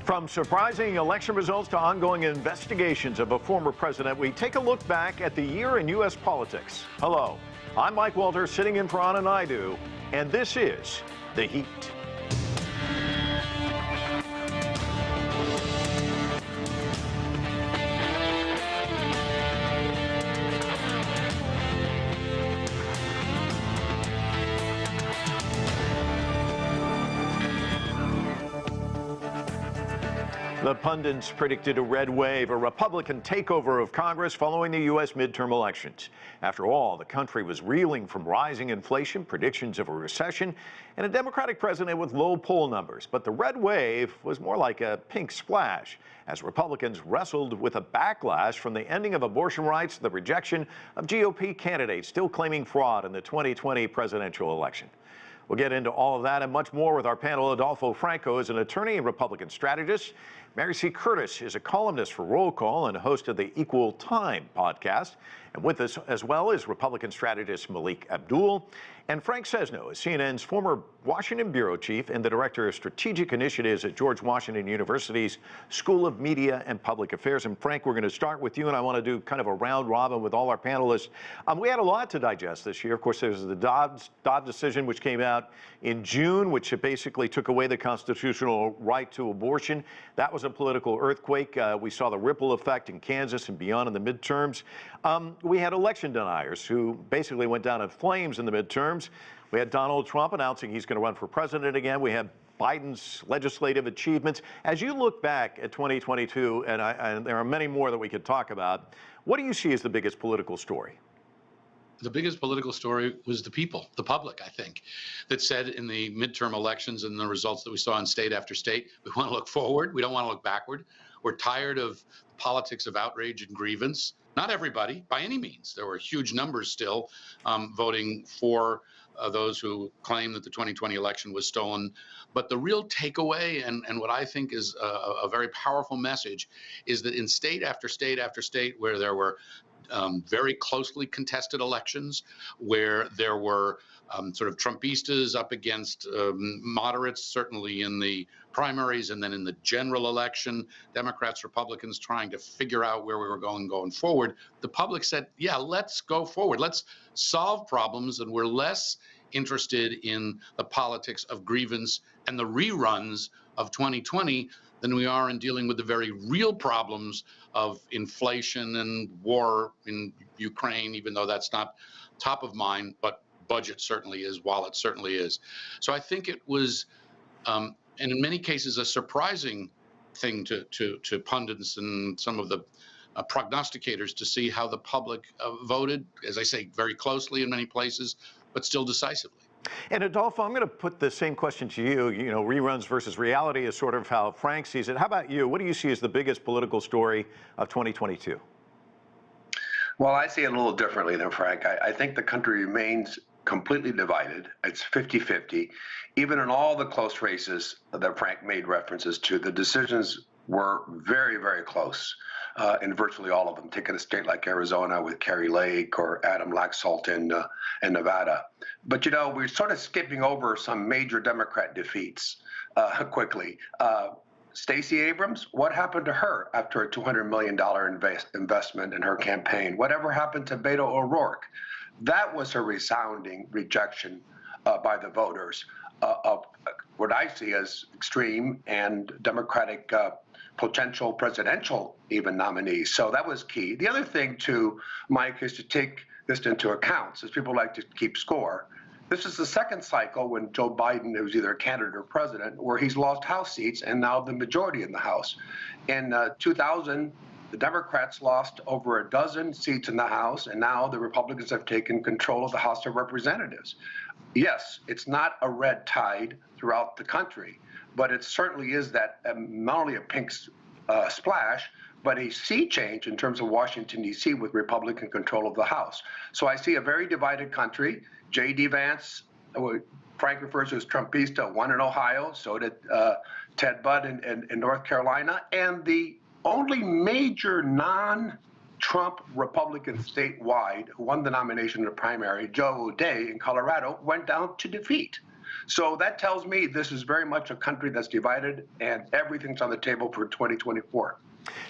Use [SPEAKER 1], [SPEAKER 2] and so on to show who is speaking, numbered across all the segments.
[SPEAKER 1] From surprising election results to ongoing investigations of a former president, we take a look back at the year in U.S. politics. Hello, I'm Mike Walter, sitting in for Anna Naidu, and this is The Heat. The pundits predicted a red wave, a Republican takeover of Congress following the U.S. midterm elections. After all, the country was reeling from rising inflation, predictions of a recession, and a Democratic president with low poll numbers. But the red wave was more like a pink splash, as Republicans wrestled with a backlash from the ending of abortion rights to the rejection of GOP candidates still claiming fraud in the 2020 presidential election. We'll get into all of that and much more with our panel. Adolfo Franco is an attorney and Republican strategist. Mary C. Curtis is a columnist for Roll Call and host of the Equal Time podcast. And with us as well is Republican strategist Melik Abdul. And Frank Sesno is CNN's former Washington bureau chief and the director of strategic initiatives at George Washington University's School of Media and Public Affairs. And Frank, we're going to start with you, and I want to do kind of a round robin with all our panelists. We had a lot to digest this year. Of course, there's the Dodd decision, which came out in June, which basically took away the constitutional right to abortion. That was a political earthquake. We saw the ripple effect in Kansas and beyond in the midterms. We had election deniers who basically went down in flames in the midterms. We had Donald Trump announcing he's going to run for president again. We have Biden's legislative achievements. As you look back at 2022, and there are many more that we could talk about, what do you see as the biggest political story?
[SPEAKER 2] The biggest political story was the people, the public, I think, that said in the midterm elections and the results that we saw in state after state, we want to look forward. We don't want to look backward. We're tired of politics of outrage and grievance. Not everybody, by any means. There were huge numbers still voting for those who claim that the 2020 election was stolen. But the real takeaway, and what I think is a very powerful message, is that in state after state after state where there were very closely contested elections, where there were sort of Trumpistas up against moderates, certainly in the primaries, and then in the general election, Democrats, Republicans trying to figure out where we were going forward. The public said, yeah, let's go forward. Let's solve problems, and we're less interested in the politics of grievance and the reruns of 2020 than we are in dealing with the very real problems of inflation and war in Ukraine, even though that's not top of mind, but budget certainly is, wallet certainly is. So I think it was, and in many cases, a surprising thing to pundits and some of the prognosticators to see how the public voted, as I say, very closely in many places, but still decisively.
[SPEAKER 1] And Adolfo, I'm going to put the same question to you. You know, reruns versus reality is sort of how Frank sees it. How about you? What do you see as the biggest political story of 2022?
[SPEAKER 3] Well, I see it a little differently than Frank. I think the country remains completely divided. It's 50-50. Even in all the close races that Frank made references to, the decisions were very, very close in virtually all of them. Take a state like Arizona with Kari Lake or Adam Laxalt in Nevada. But, you know, we're sort of skipping over some major Democrat defeats quickly. Stacey Abrams, what happened to her after a $200 million investment in her campaign? Whatever happened to Beto O'Rourke? That was a resounding rejection by the voters of what I see as extreme and Democratic potential presidential even nominees. So that was key. The other thing, too, Mike, is to take this into account, since people like to keep score. This is the second cycle when Joe Biden was either a candidate or president, where he's lost House seats and now the majority in the House. In 2000, the Democrats lost over a dozen seats in the House, and now the Republicans have taken control of the House of Representatives. Yes, it's not a red tide throughout the country, but it certainly is that not only a pink splash, but a sea change in terms of Washington, D.C. with Republican control of the House. So I see a very divided country. J.D. Vance, Frank refers to as Trumpista, won in Ohio. So did Ted Budd in North Carolina. And the only major non-Trump Republican statewide who won the nomination in the primary, Joe O'Dea in Colorado, went down to defeat. So that tells me this is very much a country that's divided, and everything's on the table for 2024.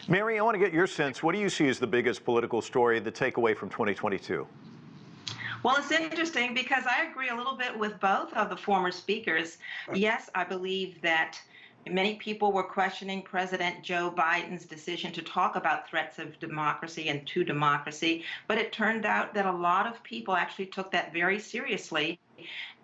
[SPEAKER 1] Mary, I want to get your sense. What do you see as the biggest political story, the takeaway from 2022?
[SPEAKER 4] Well, it's interesting because I agree a little bit with both of the former speakers. Yes, I believe that many people were questioning President Joe Biden's decision to talk about threats of democracy and to democracy, but it turned out that a lot of people actually took that very seriously,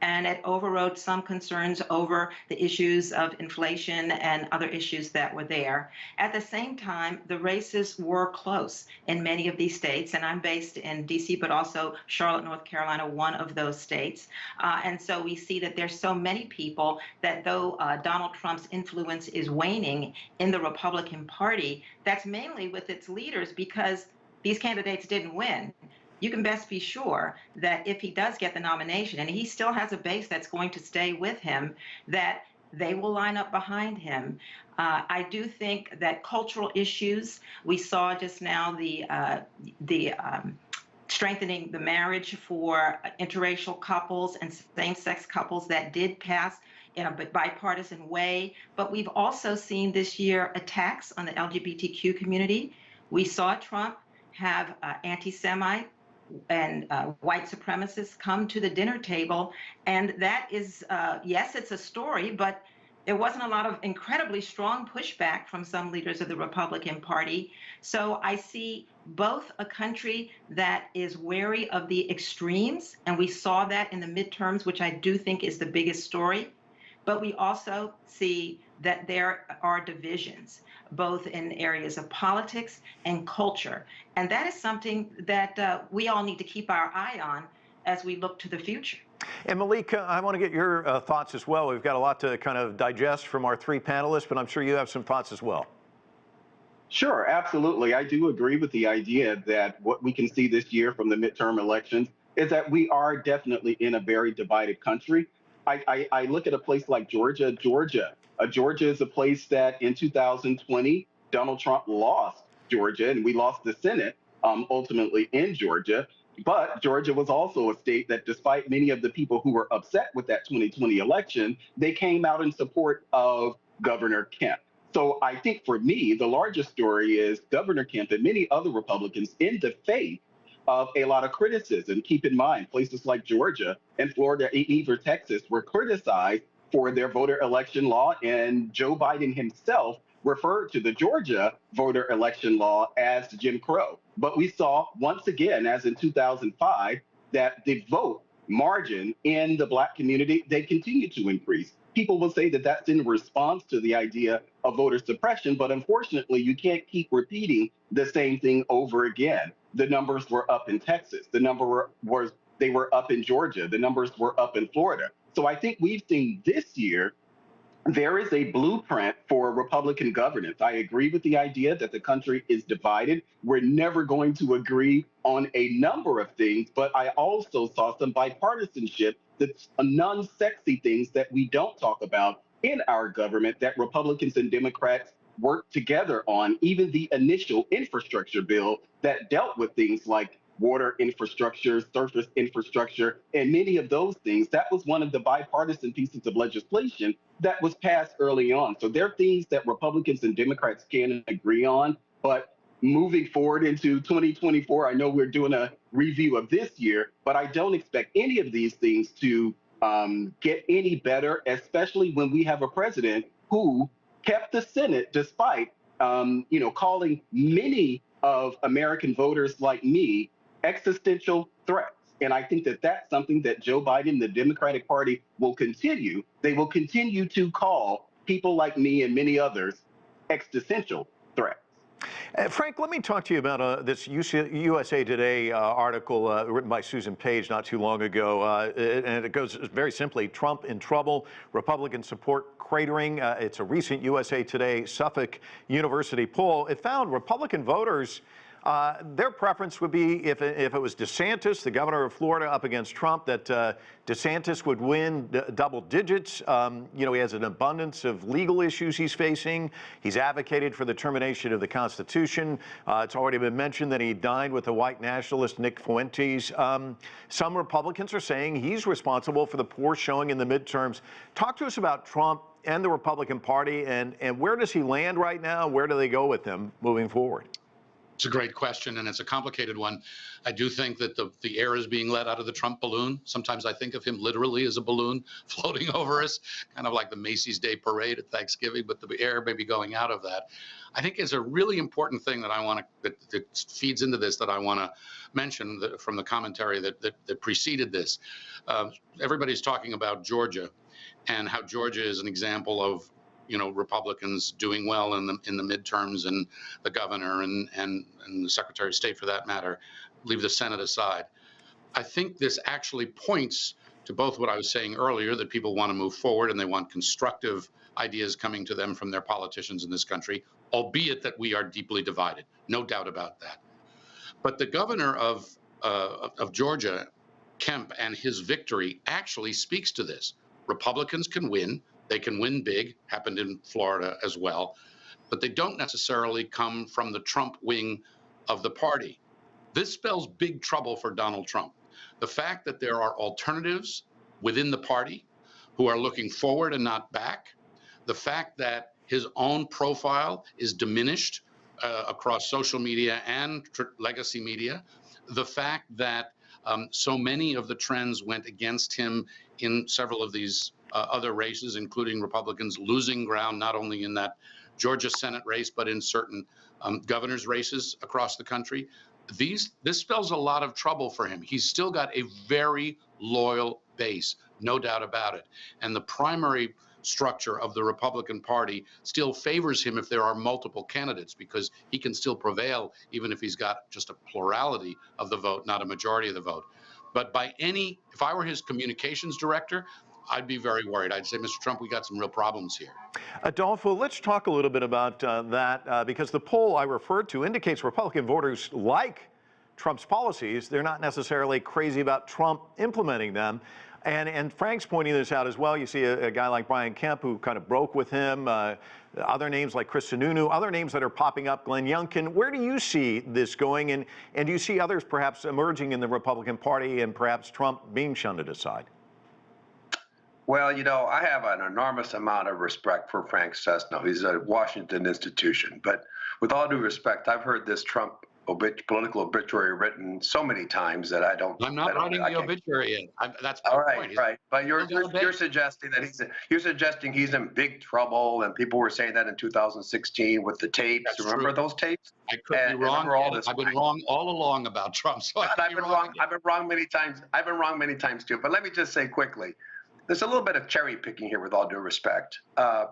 [SPEAKER 4] and it overrode some concerns over the issues of inflation and other issues that were there. At the same time, the races were close in many of these states, and I'm based in D.C., but also Charlotte, North Carolina, one of those states. And so we see that there's so many people that though Donald Trump's influence is waning in the Republican Party, that's mainly with its leaders because these candidates didn't win. You can best be sure that if he does get the nomination, and he still has a base that's going to stay with him, that they will line up behind him. I do think that cultural issues, we saw just now the strengthening the marriage for interracial couples and same-sex couples that did pass in a bipartisan way. But we've also seen this year attacks on the LGBTQ community. We saw Trump have anti-Semite and white supremacists come to the dinner table. And that is, yes, it's a story, but there wasn't a lot of incredibly strong pushback from some leaders of the Republican Party. So I see both a country that is wary of the extremes, and we saw that in the midterms, which I do think is the biggest story. But we also see that there are divisions, both in areas of politics and culture. And that is something that we all need to keep our eye on as we look to the future.
[SPEAKER 1] And Melik, I want to get your thoughts as well. We've got a lot to kind of digest from our three panelists, but I'm sure you have some thoughts as well.
[SPEAKER 5] Sure, absolutely. I do agree with the idea that what we can see this year from the midterm elections is that we are definitely in a very divided country. I look at a place like Georgia. Georgia is a place that in 2020, Donald Trump lost Georgia, and we lost the Senate ultimately in Georgia. But Georgia was also a state that, despite many of the people who were upset with that 2020 election, they came out in support of Governor Kemp. So I think for me, the largest story is Governor Kemp and many other Republicans in the face of a lot of criticism. Keep in mind, places like Georgia and Florida, even Texas, were criticized for their voter election law, and Joe Biden himself referred to the Georgia voter election law as Jim Crow. But we saw once again, as in 2005, that the vote margin in the Black community, they continue to increase. People will say that that's in response to the idea of voter suppression, but unfortunately, you can't keep repeating the same thing over again. The numbers were up in Texas. The number they were up in Georgia. The numbers were up in Florida. So I think we've seen this year there is a blueprint for Republican governance. I agree with the idea that the country is divided. We're never going to agree on a number of things, but I also saw some bipartisanship, that's non-sexy things that we don't talk about in our government that Republicans and Democrats work together on. Even the initial infrastructure bill that dealt with things like water infrastructure, surface infrastructure, and many of those things, that was one of the bipartisan pieces of legislation that was passed early on. So there are things that Republicans and Democrats can agree on, but moving forward into 2024, I know we're doing a review of this year, but I don't expect any of these things to get any better, especially when we have a president who kept the Senate despite, calling many of American voters like me existential threats. And I think that that's something that Joe Biden, the Democratic Party, will continue. They will continue to call people like me and many others existential threats.
[SPEAKER 1] Frank, let me talk to you about this USA Today article written by Susan Page not too long ago. And it goes very simply, Trump in trouble, Republican support cratering. It's a recent USA Today Suffolk University poll. It found Republican voters Their preference would be if it was DeSantis, the governor of Florida, up against Trump, that DeSantis would win double digits. You know, he has an abundance of legal issues he's facing. He's advocated for the termination of the Constitution. It's already been mentioned that he dined with the white nationalist Nick Fuentes. Some Republicans are saying he's responsible for the poor showing in the midterms. Talk to us about Trump and the Republican Party, and where does he land right now? Where do they go with him moving forward?
[SPEAKER 2] It's a great question, and it's a complicated one. I do think that the air is being let out of the Trump balloon. Sometimes I think of him literally as a balloon floating over us, kind of like the Macy's Day Parade at Thanksgiving, but the air may be going out of that. I think is a really important thing that I want to, that feeds into this, that I want to mention from the commentary that preceded this. Everybody's talking about Georgia and how Georgia is an example of, you know, Republicans doing well in the midterms, and the governor and the Secretary of State, for that matter. Leave the Senate aside. I think this actually points to both what I was saying earlier, that people want to move forward and they want constructive ideas coming to them from their politicians in this country, albeit that we are deeply divided, no doubt about that. But the governor of Georgia, Kemp, and his victory actually speaks to this. Republicans can win. They can win big, happened in Florida as well, but they don't necessarily come from the Trump wing of the party. This spells big trouble for Donald Trump. The fact that there are alternatives within the party who are looking forward and not back, the fact that his own profile is diminished across social media and legacy media, the fact that so many of the trends went against him in several of these other races, including Republicans losing ground, not only in that Georgia Senate race, but in certain governor's races across the country. This spells a lot of trouble for him. He's still got a very loyal base, no doubt about it. And the primary structure of the Republican Party still favors him if there are multiple candidates, because he can still prevail even if he's got just a plurality of the vote, not a majority of the vote. But if I were his communications director, I'd be very worried. I'd say, Mr. Trump, we got some real problems here.
[SPEAKER 1] Adolfo, let's talk a little bit about that, because the poll I referred to indicates Republican voters like Trump's policies. They're not necessarily crazy about Trump implementing them. And Frank's pointing this out as well. You see a guy like Brian Kemp, who kind of broke with him, other names like Chris Sununu, other names that are popping up, Glenn Youngkin. Where do you see this going? And do you see others perhaps emerging in the Republican Party and perhaps Trump being shunned aside?
[SPEAKER 3] Well, you know, I have an enormous amount of respect for Frank Sesno. He's a Washington institution. But with all due respect, I've heard this Trump political obituary written so many times that I don't.
[SPEAKER 2] I'm not writing the obituary yet. That's my point.
[SPEAKER 3] Right. But you're suggesting that he's in big trouble, and people were saying that in 2016 with the tapes.
[SPEAKER 2] That's
[SPEAKER 3] Remember
[SPEAKER 2] true.
[SPEAKER 3] those tapes?
[SPEAKER 2] I could be wrong. I've been wrong all along about Trump. So I've been
[SPEAKER 3] wrong many times. I've been wrong many times too. But let me just say quickly, there's a little bit of cherry picking here, with all due respect.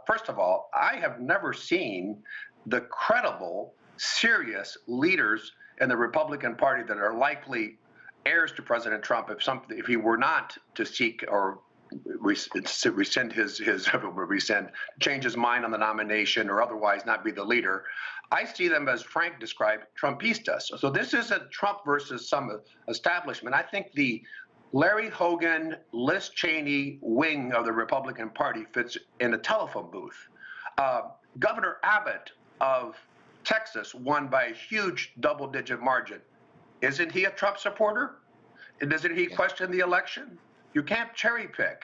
[SPEAKER 3] First of all, I have never seen the credible, serious leaders in the Republican Party that are likely heirs to President Trump if he were not to seek or change his mind on the nomination or otherwise not be the leader. I see them, as Frank described, Trumpistas. So this isn't Trump versus some establishment. I think the Larry Hogan, Liz Cheney wing of the Republican Party fits in a telephone booth. Governor Abbott of Texas won by a huge double-digit margin. Isn't he a Trump supporter? And doesn't he question the election? You can't cherry pick.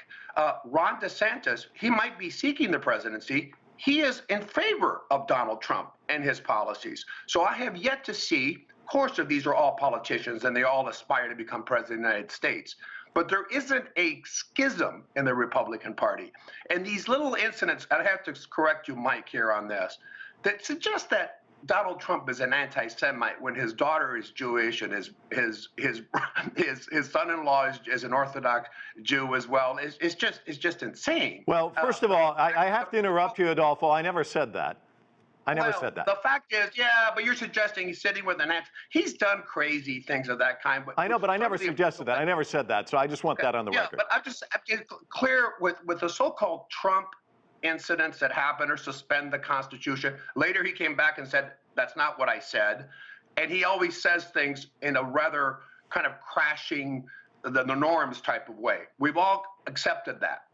[SPEAKER 3] Ron DeSantis, he might be seeking the presidency. He is in favor of Donald Trump and his policies. So I have yet to see, of course, these are all politicians and they all aspire to become president of the United States. But there isn't a schism in the Republican Party. And these little incidents, and I have to correct you, Mike, here on this, that suggest that Donald Trump is an anti-Semite when his daughter is Jewish and his son-in-law is an Orthodox Jew as well. It's just insane.
[SPEAKER 1] Well, first of all, I have to interrupt you, Adolfo. I never said that. I never said that.
[SPEAKER 3] The fact is, yeah, but you're suggesting he's sitting with an anti. He's done crazy things of that kind. But
[SPEAKER 1] I know, but I never suggested that. I never said that. So I just want that on the record.
[SPEAKER 3] But I'm just clear with the so-called Trump incidents that happen or suspend the Constitution. Later, he came back and said, that's not what I said. And he always says things in a rather kind of crashing the norms type of way. We've all accepted that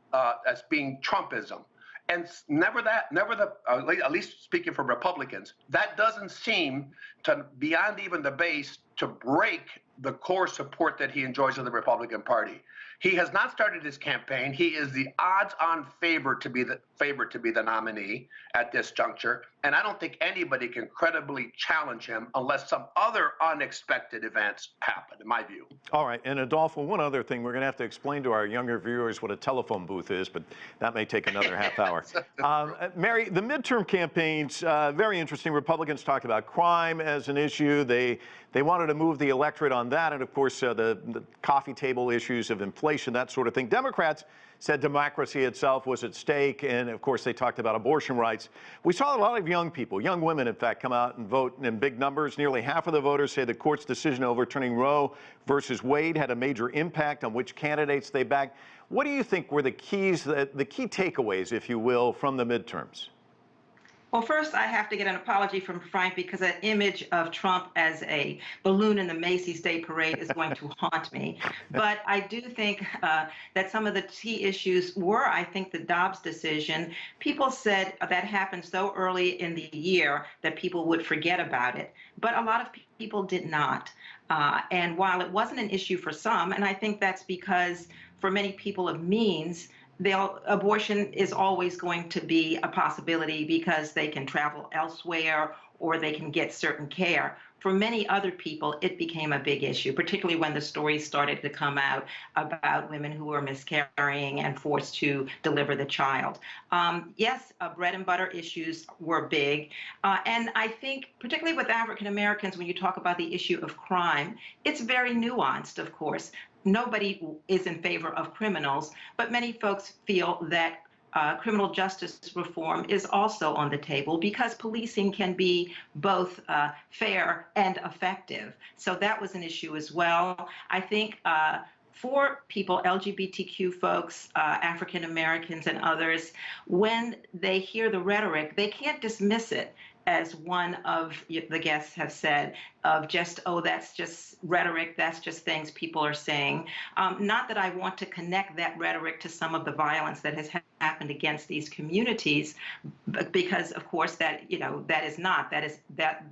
[SPEAKER 3] as being Trumpism. And at least speaking for Republicans, that doesn't seem to, beyond even the base, to break the core support that he enjoys in the Republican Party. He has not started his campaign. He is the odds-on favorite to be the nominee at this juncture, and I don't think anybody can credibly challenge him unless some other unexpected events happen, in my view.
[SPEAKER 1] All right, and Adolfo, one other thing, we're going to have to explain to our younger viewers what a telephone booth is, but that may take another half hour. Mary, the midterm campaigns, very interesting. Republicans talked about crime as an issue. They wanted to move the electorate on that, and of course, the coffee table issues of inflation, that sort of thing. Democrats said democracy itself was at stake, and of course, they talked about abortion rights. We saw a lot of young people, young women, in fact, come out and vote in big numbers. Nearly half of the voters say the court's decision overturning Roe versus Wade had a major impact on which candidates they backed. What do you think were the keys, the key takeaways, if you will, from the midterms?
[SPEAKER 4] Well, first, I have to get an apology from Frank because that image of Trump as a balloon in the Macy's Day Parade is going to haunt me. But I do think that some of the key issues were, I think, the Dobbs decision. People said that happened so early in the year that people would forget about it. But a lot of people did not. And while it wasn't an issue for some, and I think that's because for many people of means, abortion is always going to be a possibility because they can travel elsewhere or they can get certain care. For many other people, it became a big issue, particularly when the stories started to come out about women who were miscarrying and forced to deliver the child. Yes, bread and butter issues were big. And I think, particularly with African Americans, when you talk about the issue of crime, it's very nuanced, of course. Nobody is in favor of criminals, but many folks feel that criminal justice reform is also on the table because policing can be both fair and effective. So that was an issue as well. I think for people, LGBTQ folks, African Americans and others, when they hear the rhetoric, they can't dismiss it, as one of the guests have said, of just, oh, that's just rhetoric, that's just things people are saying. Not that I want to connect that rhetoric to some of the violence that has happened against these communities, because of course that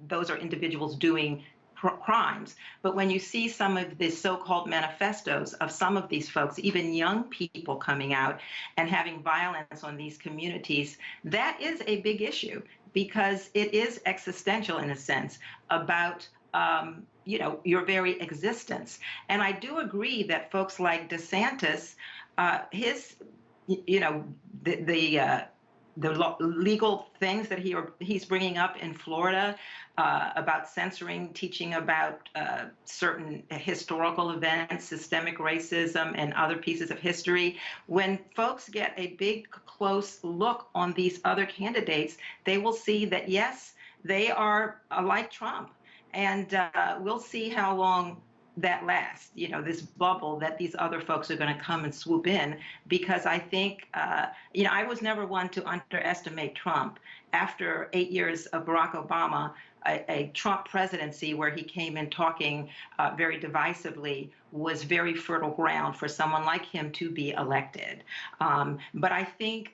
[SPEAKER 4] those are individuals doing crimes. But when you see some of the so-called manifestos of some of these folks, even young people coming out and having violence on these communities, that is a big issue because it is existential in a sense about your very existence. And I do agree that folks like DeSantis, the legal things that he's bringing up in Florida about censoring, teaching about certain historical events, systemic racism, and other pieces of history. When folks get a big, close look on these other candidates, they will see that, yes, they are like Trump. And we'll see how long that lasts, this bubble that these other folks are going to come and swoop in, because I think, I was never one to underestimate Trump. After 8 years of Barack Obama, a Trump presidency where he came in talking very divisively was very fertile ground for someone like him to be elected. But I think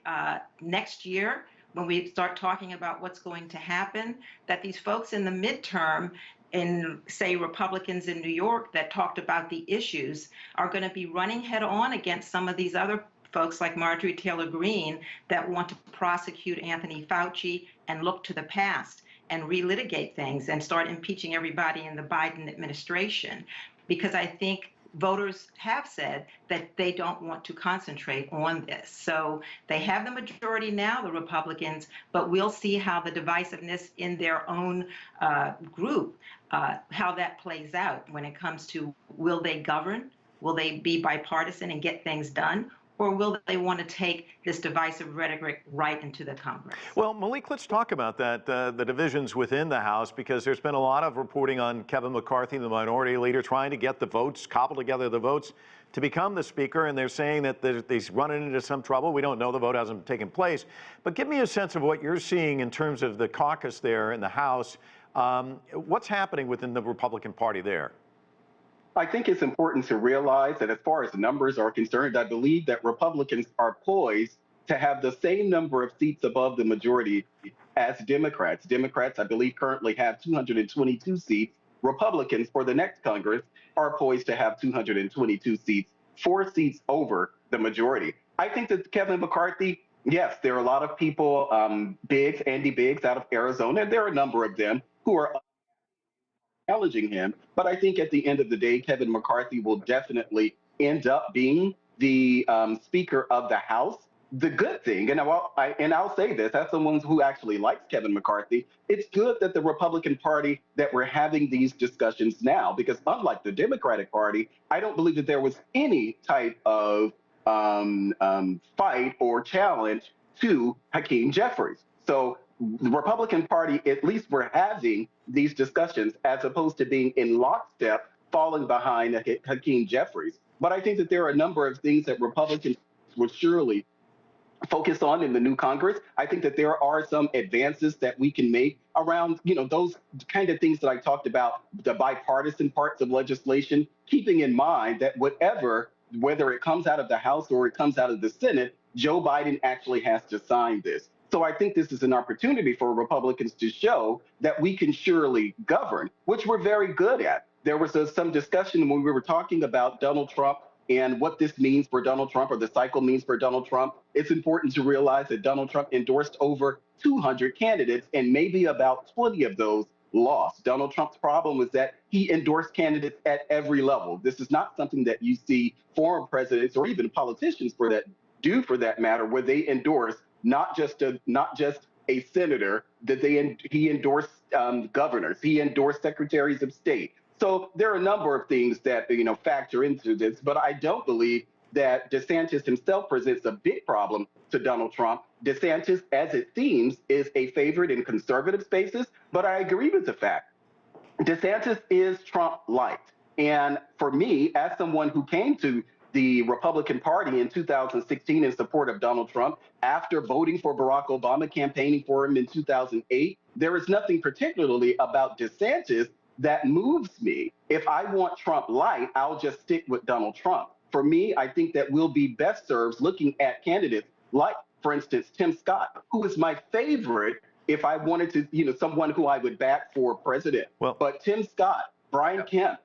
[SPEAKER 4] next year, when we start talking about what's going to happen, that these folks in the midterm, in, say, Republicans in New York that talked about the issues are going to be running head on against some of these other folks like Marjorie Taylor Greene that want to prosecute Anthony Fauci and look to the past and relitigate things and start impeaching everybody in the Biden administration. Because I think voters have said that they don't want to concentrate on this. So they have the majority now, the Republicans, but we'll see how the divisiveness in their own group, how that plays out when it comes to, will they govern? Will they be bipartisan and get things done? Or will they want to take this divisive rhetoric right into the Congress?
[SPEAKER 1] Well, Melik, let's talk about that, the divisions within the House, because there's been a lot of reporting on Kevin McCarthy, the minority leader, trying to get the votes, cobble together the votes to become the Speaker, and they're saying that he's running into some trouble. We don't know, the vote hasn't taken place. But give me a sense of what you're seeing in terms of the caucus there in the House. What's happening within the Republican Party there?
[SPEAKER 5] I think it's important to realize that as far as numbers are concerned, I believe that Republicans are poised to have the same number of seats above the majority as Democrats. Democrats, I believe, currently have 222 seats. Republicans, for the next Congress, are poised to have 222 seats, 4 seats over the majority. I think that Kevin McCarthy, yes, there are a lot of people, Andy Biggs out of Arizona, and there are a number of them who are challenging him. But I think at the end of the day, Kevin McCarthy will definitely end up being the Speaker of the House. The good thing, and I'll say this as someone who actually likes Kevin McCarthy, it's good that the Republican Party, that we're having these discussions now, because unlike the Democratic Party, I don't believe that there was any type of fight or challenge to Hakeem Jeffries. So the Republican Party, at least we're having these discussions as opposed to being in lockstep, falling behind Hakeem Jeffries. But I think that there are a number of things that Republicans will surely focus on in the new Congress. I think that there are some advances that we can make around, those kind of things that I talked about, the bipartisan parts of legislation, keeping in mind that whether it comes out of the House or it comes out of the Senate, Joe Biden actually has to sign this. So I think this is an opportunity for Republicans to show that we can surely govern, which we're very good at. There was some discussion when we were talking about Donald Trump and what this means for Donald Trump, or the cycle means for Donald Trump. It's important to realize that Donald Trump endorsed over 200 candidates, and maybe about 20 of those lost. Donald Trump's problem was that he endorsed candidates at every level. This is not something that you see former presidents or even politicians for that matter, where they endorse not just a senator, he endorsed governors, he endorsed secretaries of state. So there are a number of things that factor into this, but I don't believe that DeSantis himself presents a big problem to Donald Trump. DeSantis, as it seems, is a favorite in conservative spaces, but I agree with the fact DeSantis is Trump-light. And for me, as someone who came to the Republican Party in 2016 in support of Donald Trump, after voting for Barack Obama, campaigning for him in 2008, there is nothing particularly about DeSantis that moves me. If I want Trump light, I'll just stick with Donald Trump. For me, I think that we'll be best served looking at candidates like, for instance, Tim Scott, who is my favorite if I wanted to, someone who I would back for president. But Tim Scott, Brian Kemp,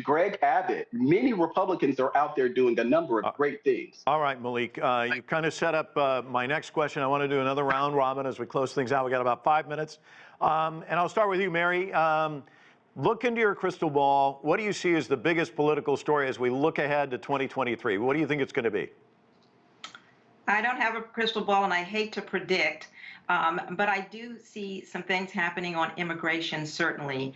[SPEAKER 5] Greg Abbott, many Republicans are out there doing a number of great things.
[SPEAKER 1] All right, Melik, you kind of set up my next question. I want to do another round robin as we close things out. We got about 5 minutes. And I'll start with you, Mary. Look into your crystal ball. What do you see as the biggest political story as we look ahead to 2023? What do you think it's going to be?
[SPEAKER 4] I don't have a crystal ball, and I hate to predict, but I do see some things happening on immigration, certainly.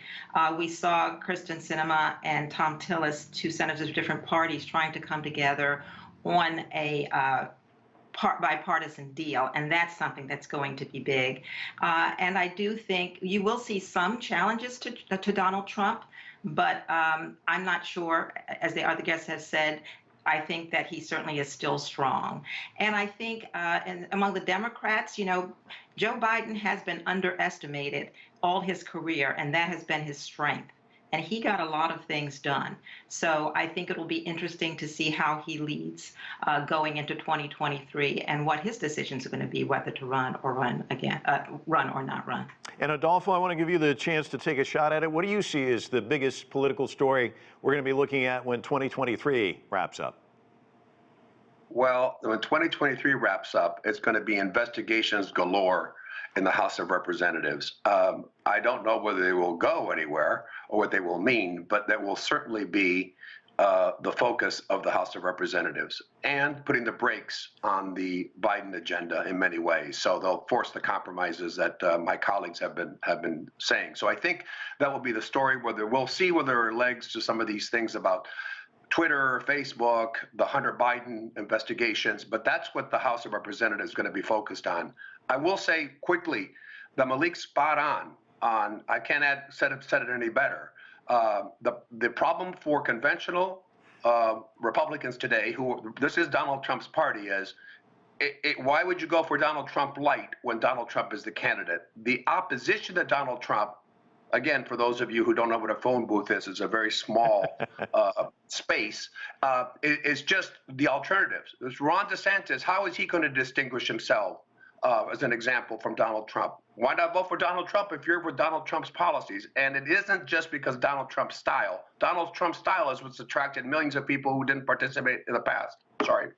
[SPEAKER 4] We saw Kristen Sinema and Tom Tillis, 2 senators of different parties, trying to come together on a bipartisan deal, and that's something that's going to be big. And I do think you will see some challenges to Donald Trump, but I'm not sure, as the other guest has said. I think that he certainly is still strong. And I think among the Democrats, Joe Biden has been underestimated all his career, and that has been his strength. And he got a lot of things done. So I think it will be interesting to see how he leads going into 2023 and what his decisions are going to be, whether to run or not run.
[SPEAKER 1] And Adolfo, I want to give you the chance to take a shot at it. What do you see as the biggest political story we're going to be looking at when 2023 wraps up?
[SPEAKER 3] Well, when 2023 wraps up, it's going to be investigations galore in the House of Representatives. I don't know whether they will go anywhere or what they will mean, but that will certainly be the focus of the House of Representatives, and putting the brakes on the Biden agenda in many ways. So they'll force the compromises that my colleagues have been saying. So I think that will be the story. Whether we'll see whether there are legs to some of these things about Twitter, Facebook, the Hunter Biden investigations, but that's what the House of Representatives is going to be focused on. I will say quickly that Melik's spot on. I can't said it any better. The problem for conventional Republicans today, this is Donald Trump's party, is why would you go for Donald Trump light when Donald Trump is the candidate? The opposition to Donald Trump again, for those of you who don't know what a phone booth is, it's a very small space, is just the alternatives. There's Ron DeSantis. How is he going to distinguish himself, as an example, from Donald Trump? Why not vote for Donald Trump if you're with Donald Trump's policies? And it isn't just because Donald Trump's style. Donald Trump's style is what's attracted millions of people who didn't participate in the past. Sorry,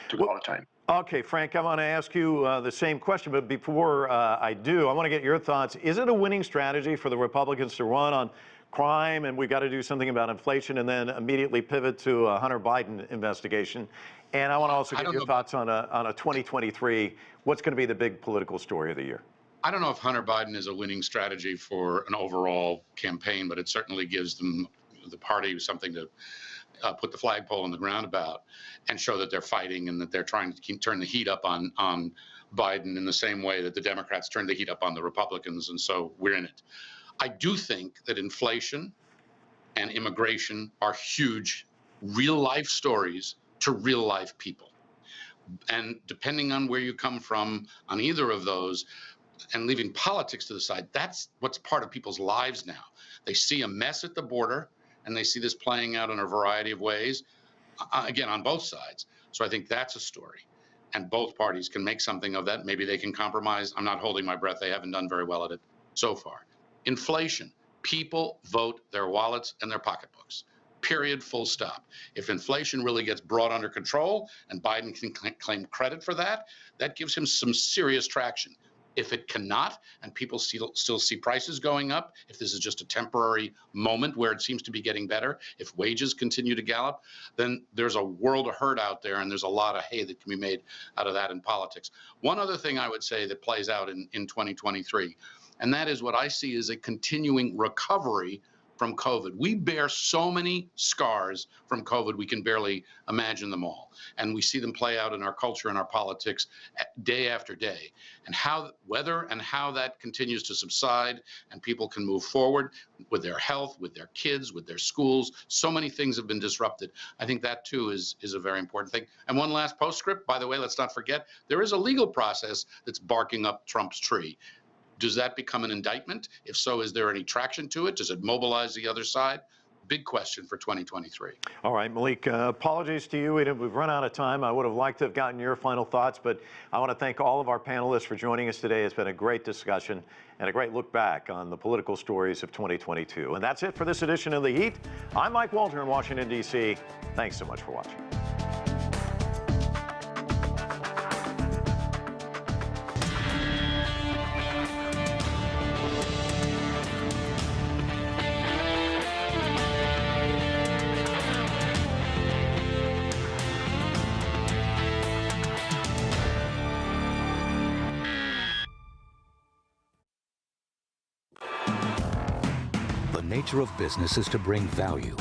[SPEAKER 3] took all the time.
[SPEAKER 1] Okay, Frank, I want to ask you the same question, but before I do, I want to get your thoughts. Is it a winning strategy for the Republicans to run on crime and we've got to do something about inflation and then immediately pivot to a Hunter Biden investigation? And I want to also get your thoughts on a 2023. What's going to be the big political story of the year?
[SPEAKER 2] I don't know if Hunter Biden is a winning strategy for an overall campaign, but it certainly gives them, the party, something to put the flagpole in the ground about and show that they're fighting and that they're trying to turn the heat up on Biden in the same way that the Democrats turned the heat up on the Republicans. And so we're in it. I do think that inflation and immigration are huge real life stories to real life people. And depending on where you come from on either of those, and leaving politics to the side, that's what's part of people's lives now. They see a mess at the border, and they see this playing out in a variety of ways, again, on both sides. So I think that's a story. And both parties can make something of that. Maybe they can compromise. I'm not holding my breath. They haven't done very well at it so far. Inflation. People vote their wallets and their pocketbooks. Period, full stop. If inflation really gets brought under control and Biden can claim credit for that, that gives him some serious traction. If it cannot, and people still see prices going up, if this is just a temporary moment where it seems to be getting better, if wages continue to gallop, then there's a world of hurt out there, and there's a lot of hay that can be made out of that in politics. One other thing I would say that plays out in 2023, and that is what I see as a continuing recovery from COVID. We bear so many scars from COVID, we can barely imagine them all. And we see them play out in our culture and our politics day after day. And whether and how that continues to subside and people can move forward with their health, with their kids, with their schools, so many things have been disrupted. I think that too is a very important thing. And one last postscript, by the way, let's not forget, there is a legal process that's barking up Trump's tree. Does that become an indictment? If so, is there any traction to it? Does it mobilize the other side? Big question for 2023.
[SPEAKER 1] All right, Melik, apologies to you. We've run out of time. I would have liked to have gotten your final thoughts, but I want to thank all of our panelists for joining us today. It's been a great discussion and a great look back on the political stories of 2022. And that's it for this edition of The Heat. I'm Mike Walter in Washington, D.C. Thanks so much for watching.
[SPEAKER 6] The nature of business is to bring value.